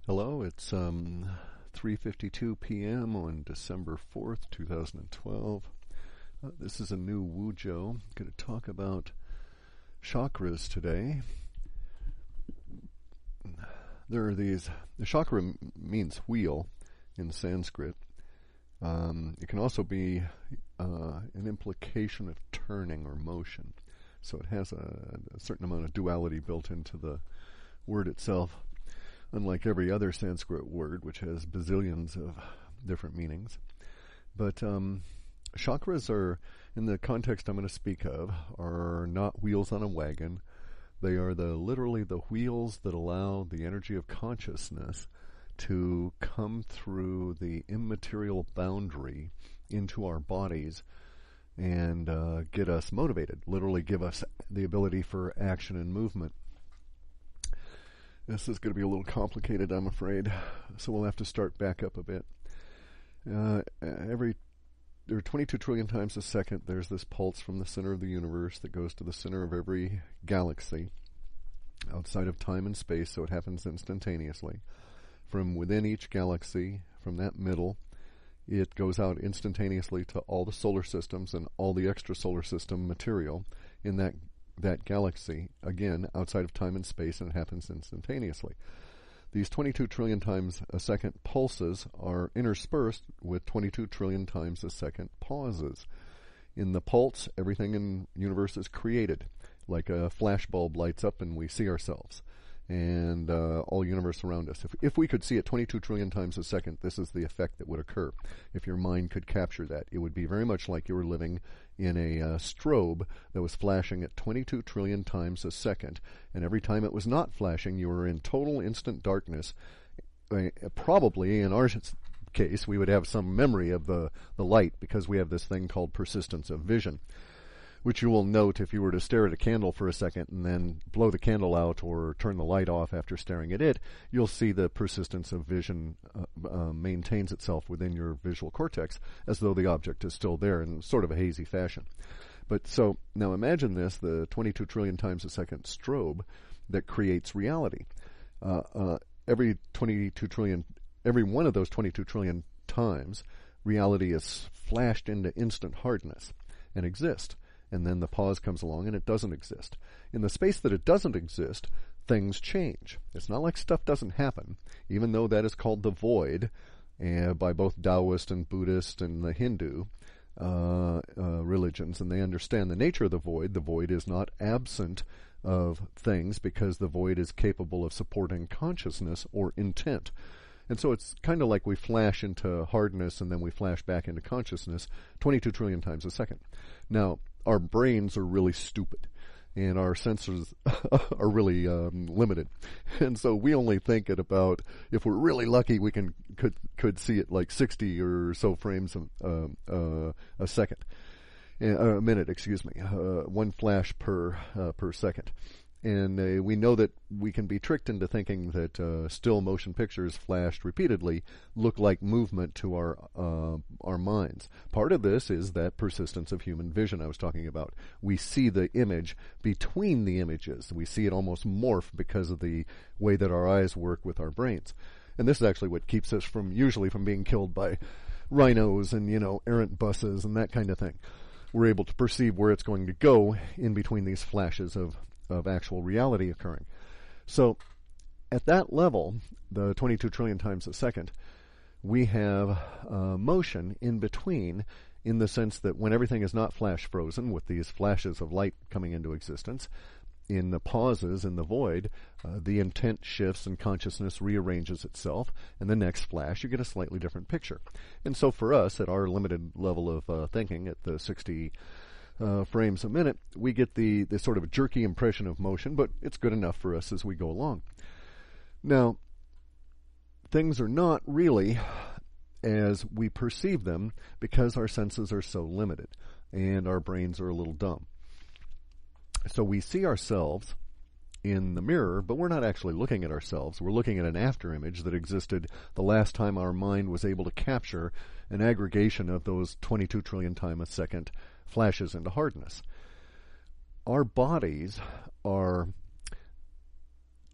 Hello, it's 3:52 p.m. on December 4th, 2012. This is a new Wujo. I'm going to talk about chakras today. There are these, the chakra means wheel in Sanskrit. It can also be an implication of turning or motion. So it has a certain amount of duality built into the word itself, unlike every other Sanskrit word, which has bazillions of different meanings. But chakras are, in the context I'm going to speak of, are not wheels on a wagon. They are literally the wheels that allow the energy of consciousness to come through the immaterial boundary into our bodies and get us motivated, literally give us the ability for action and movement. This is going to be a little complicated, I'm afraid, so we'll have to start back up a bit. There are 22 trillion times a second, there's this pulse from the center of the universe that goes to the center of every galaxy outside of time and space, so it happens instantaneously. From within each galaxy, from that middle, it goes out instantaneously to all the solar systems and all the extrasolar system material in that galaxy, again, outside of time and space, and it happens instantaneously. These 22 trillion times a second pulses are interspersed with 22 trillion times a second pauses. In the pulse, everything in the universe is created. Like a flashbulb lights up and we see ourselves and all universe around us. If we could see it 22 trillion times a second, this is the effect that would occur. If your mind could capture that, it would be very much like you were living in a strobe that was flashing at 22 trillion times a second, and every time it was not flashing, you were in total instant darkness. Probably, in our case, we would have some memory of the light because we have this thing called persistence of vision, which you will note if you were to stare at a candle for a second and then blow the candle out or turn the light off after staring at it, you'll see the persistence of vision maintains itself within your visual cortex as though the object is still there in sort of a hazy fashion. But so, now imagine this, the 22 trillion times a second strobe that creates reality. Every one of those 22 trillion times, reality is flashed into instant hardness and exists. And then the pause comes along and it doesn't exist. In the space that it doesn't exist, things change. It's not like stuff doesn't happen, even though that is called the void by both Taoist and Buddhist and the Hindu religions, and they understand the nature of the void. The void is not absent of things because the void is capable of supporting consciousness or intent. And so it's kind of like we flash into hardness and then we flash back into consciousness 22 trillion times a second. Now, our brains are really stupid and our senses are really limited. And so we only think at about, if we're really lucky, we could see it like 60 or so frames a second. A minute, excuse me. One flash per second. And we know that we can be tricked into thinking that still motion pictures flashed repeatedly look like movement to our minds. Part of this is that persistence of human vision I was talking about. We see the image between the images. We see it almost morph because of the way that our eyes work with our brains. And this is actually what keeps us usually from being killed by rhinos and, errant buses and that kind of thing. We're able to perceive where it's going to go in between these flashes of actual reality occurring. So at that level, the 22 trillion times a second, we have motion in between, in the sense that when everything is not flash frozen with these flashes of light coming into existence, in the pauses, in the void, the intent shifts and consciousness rearranges itself, and the next flash you get a slightly different picture. And so for us, at our limited level of thinking, at the 60 frames a minute, we get the sort of jerky impression of motion, but it's good enough for us as we go along. Now, things are not really as we perceive them because our senses are so limited and our brains are a little dumb. So we see ourselves in the mirror, but we're not actually looking at ourselves. We're looking at an after image that existed the last time our mind was able to capture an aggregation of those 22 trillion times a second flashes into hardness. Our bodies are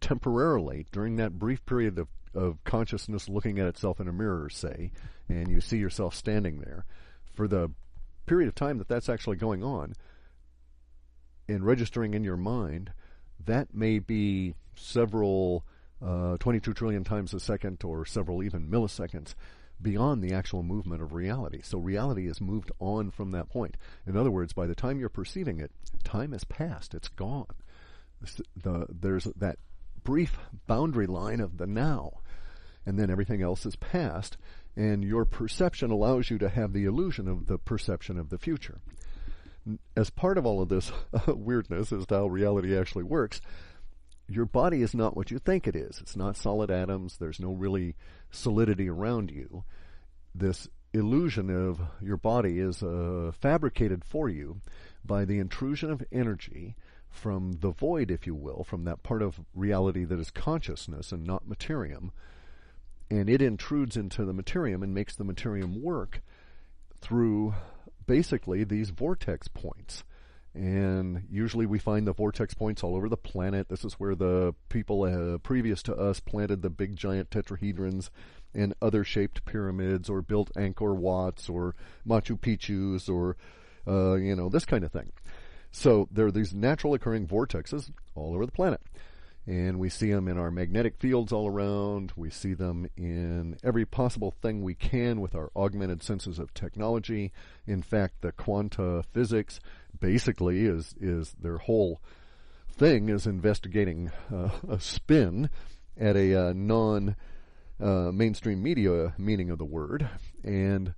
temporarily, during that brief period of consciousness looking at itself in a mirror, say, and you see yourself standing there, for the period of time that that's actually going on and registering in your mind, that may be several 22 trillion times a second or several even milliseconds beyond the actual movement of reality. So reality is moved on from that point. In other words, by the time you're perceiving it, time has passed. It's gone. There's that brief boundary line of the now, and then everything else is past, and your perception allows you to have the illusion of the perception of the future. As part of all of this weirdness as to how reality actually works, your body is not what you think it is. It's not solid atoms. There's no really solidity around you. This illusion of your body is fabricated for you by the intrusion of energy from the void, if you will, from that part of reality that is consciousness and not materium. And it intrudes into the materium and makes the materium work through basically these vortex points. And usually we find the vortex points all over the planet. This is where the people previous to us planted the big giant tetrahedrons and other shaped pyramids, or built Angkor Wats or Machu Picchus, or this kind of thing. So there are these natural occurring vortexes all over the planet. And we see them in our magnetic fields all around. We see them in every possible thing we can with our augmented senses of technology. In fact, the quanta physics basically is their whole thing is investigating a spin at a non-mainstream media meaning of the word. And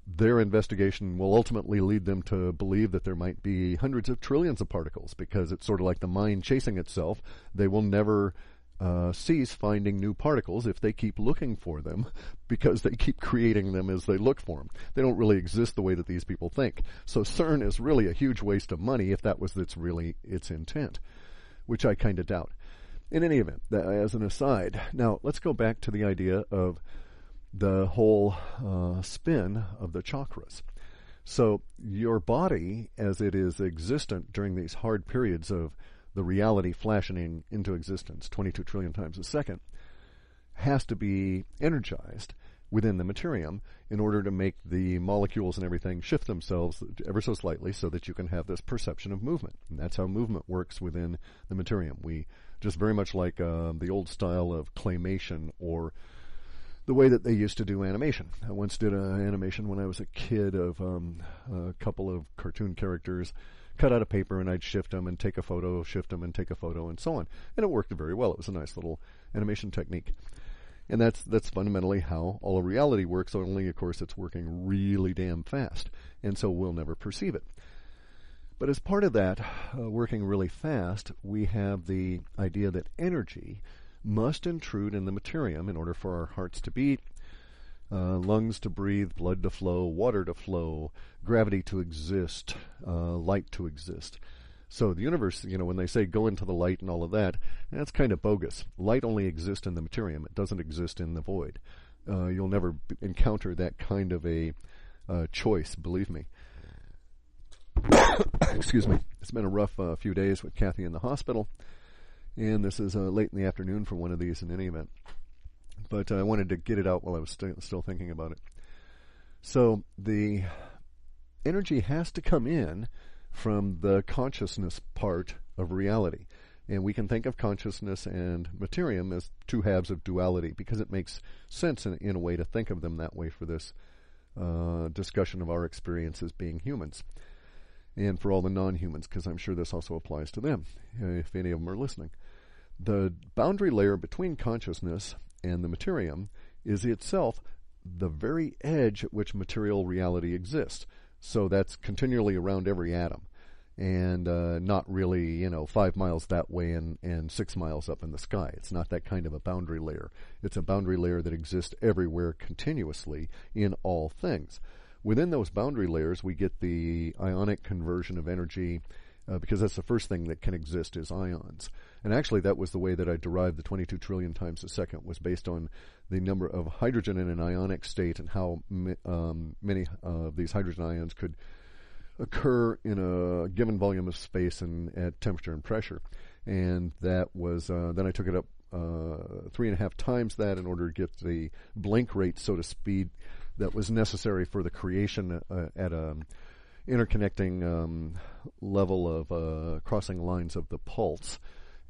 their investigation will ultimately lead them to believe that there might be hundreds of trillions of particles, because it's sort of like the mind chasing itself. They will never cease finding new particles if they keep looking for them, because they keep creating them as they look for them. They don't really exist the way that these people think. So CERN is really a huge waste of money if that was its intent, which I kind of doubt. In any event, as an aside, now let's go back to the idea of the whole spin of the chakras. So your body, as it is existent during these hard periods of the reality flashing into existence 22 trillion times a second, has to be energized within the materium in order to make the molecules and everything shift themselves ever so slightly so that you can have this perception of movement. And that's how movement works within the materium. We just very much like the old style of claymation, or the way that they used to do animation. I once did an animation when I was a kid of a couple of cartoon characters cut out of paper, and I'd shift them and take a photo, shift them and take a photo, and so on. And it worked very well. It was a nice little animation technique. And that's fundamentally how all of reality works, only, of course, it's working really damn fast. And so we'll never perceive it. But as part of that, working really fast, we have the idea that energy must intrude in the materium in order for our hearts to beat, lungs to breathe, blood to flow, water to flow, gravity to exist, light to exist. So the universe, when they say go into the light and all of that, that's kind of bogus. Light only exists in the materium. It doesn't exist in the void. You'll never encounter that kind of a choice, believe me. Excuse me. It's been a rough few days with Kathy in the hospital. And this is late in the afternoon for one of these in any event. But I wanted to get it out while I was still thinking about it. So the energy has to come in from the consciousness part of reality. And we can think of consciousness and materium as two halves of duality, because it makes sense in a way to think of them that way for this discussion of our experience as being humans. And for all the non-humans, because I'm sure this also applies to them, if any of them are listening. The boundary layer between consciousness and the materium is itself the very edge at which material reality exists. So that's continually around every atom, and not really, 5 miles that way and 6 miles up in the sky. It's not that kind of a boundary layer. It's a boundary layer that exists everywhere continuously in all things. Within those boundary layers, we get the ionic conversion of energy, because that's the first thing that can exist is ions. And actually, that was the way that I derived the 22 trillion times a second, was based on the number of hydrogen in an ionic state and how many of these hydrogen ions could occur in a given volume of space and at temperature and pressure. and that was then I took it up 3.5 times that in order to get the blink rate, so to speak, that was necessary for the creation at a interconnecting level of crossing lines of the pulse.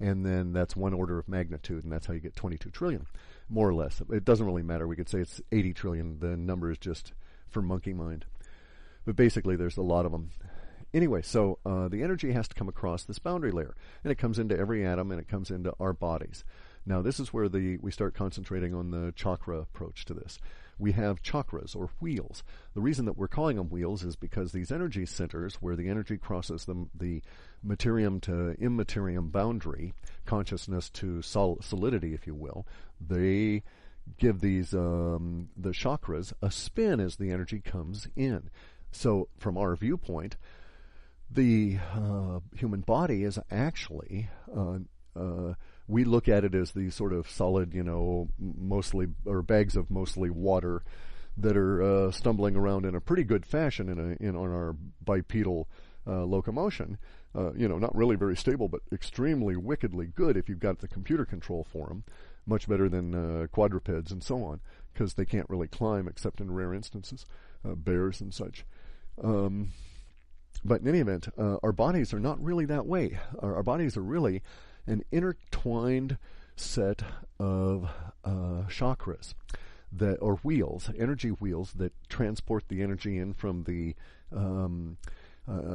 And then that's 1 order of magnitude, and that's how you get 22 trillion, more or less. It doesn't really matter. We could say it's 80 trillion. The number is just for monkey mind. But basically, there's a lot of them. Anyway, so the energy has to come across this boundary layer, and it comes into every atom, and it comes into our bodies. Now, this is where we start concentrating on the chakra approach to this. We have chakras, or wheels. The reason that we're calling them wheels is because these energy centers, where the energy crosses the materium to immaterium boundary, consciousness to solidity, if you will, they give these the chakras a spin as the energy comes in. So, from our viewpoint, the human body is actually we look at it as these sort of solid, mostly, or bags of mostly water that are stumbling around in a pretty good fashion on our bipedal locomotion. Not really very stable, but extremely wickedly good if you've got the computer control for them. Much better than quadrupeds and so on, because they can't really climb except in rare instances, bears and such. But in any event, our bodies are not really that way. Our bodies are really an intertwined set of chakras or wheels, energy wheels that transport the energy in from the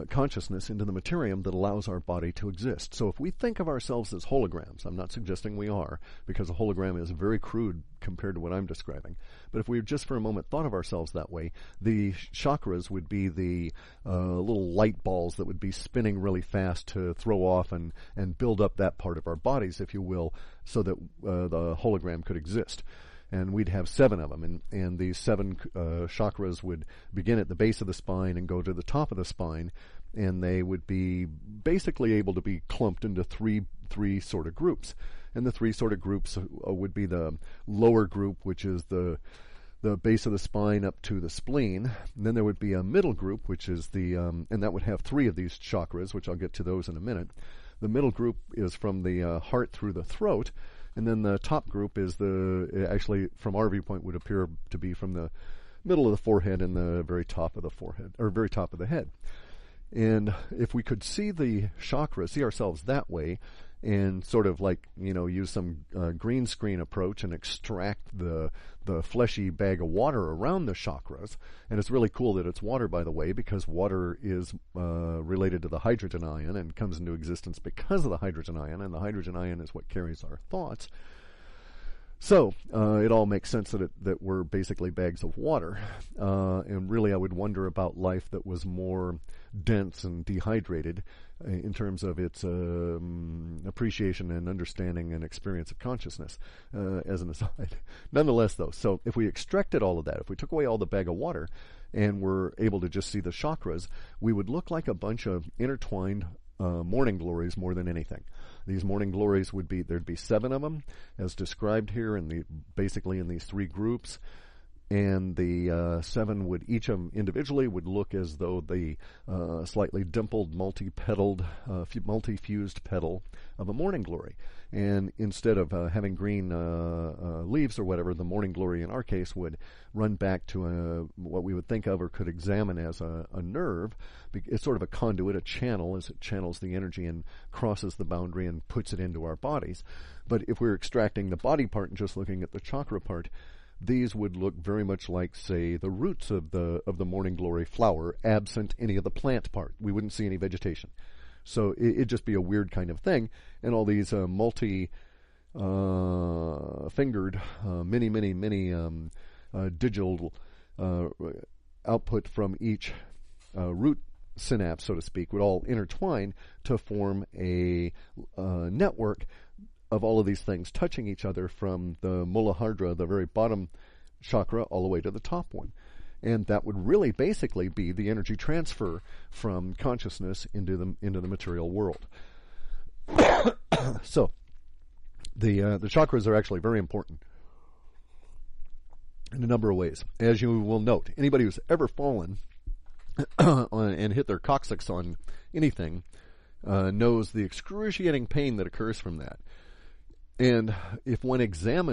consciousness into the materium that allows our body to exist. So if we think of ourselves as holograms, I'm not suggesting we are, because a hologram is very crude compared to what I'm describing, but if we just for a moment thought of ourselves that way, the chakras would be the little light balls that would be spinning really fast to throw off and build up that part of our bodies, if you will, so that the hologram could exist. And we'd have 7 of them, and these 7 chakras would begin at the base of the spine and go to the top of the spine, and they would be basically able to be clumped into three sort of groups. And the 3 sort of groups would be the lower group, which is the base of the spine up to the spleen. And then there would be a middle group, which is and that would have 3 of these chakras, which I'll get to those in a minute. The middle group is from the heart through the throat. And then the top group is actually, from our viewpoint, would appear to be from the middle of the forehead and the very top of the forehead, or very top of the head. And if we could see the chakras, see ourselves that way, and sort of like, use some green screen approach and extract the fleshy bag of water around the chakras. And it's really cool that it's water, by the way, because water is related to the hydrogen ion and comes into existence because of the hydrogen ion, and the hydrogen ion is what carries our thoughts. So it all makes sense that we're basically bags of water. And really, I would wonder about life that was more dense and dehydrated in terms of its appreciation and understanding and experience of consciousness, as an aside. Nonetheless, though, so if we extracted all of that, if we took away all the bag of water and were able to just see the chakras, we would look like a bunch of intertwined morning glories more than anything. These morning glories there'd be 7 of them, as described here, basically in these 3 groups. And the 7 would, each of them individually would look as though the slightly dimpled, multi-petaled, multi-fused petal of a morning glory. And instead of having green leaves or whatever, the morning glory in our case would run back to what we would think of or could examine as a nerve. It's sort of a conduit, a channel, as it channels the energy and crosses the boundary and puts it into our bodies. But if we're extracting the body part and just looking at the chakra part, these would look very much like, say, the roots of the morning glory flower, absent any of the plant part. We wouldn't see any vegetation. So it'd just be a weird kind of thing. And all these multi-fingered, many digital output from each root synapse, so to speak, would all intertwine to form a network of all of these things touching each other from the Muladhara, the very bottom chakra, all the way to the top one. And that would really basically be the energy transfer from consciousness into the material world. So, the chakras are actually very important in a number of ways. As you will note, anybody who's ever fallen and hit their coccyx on anything knows the excruciating pain that occurs from that. And if one examines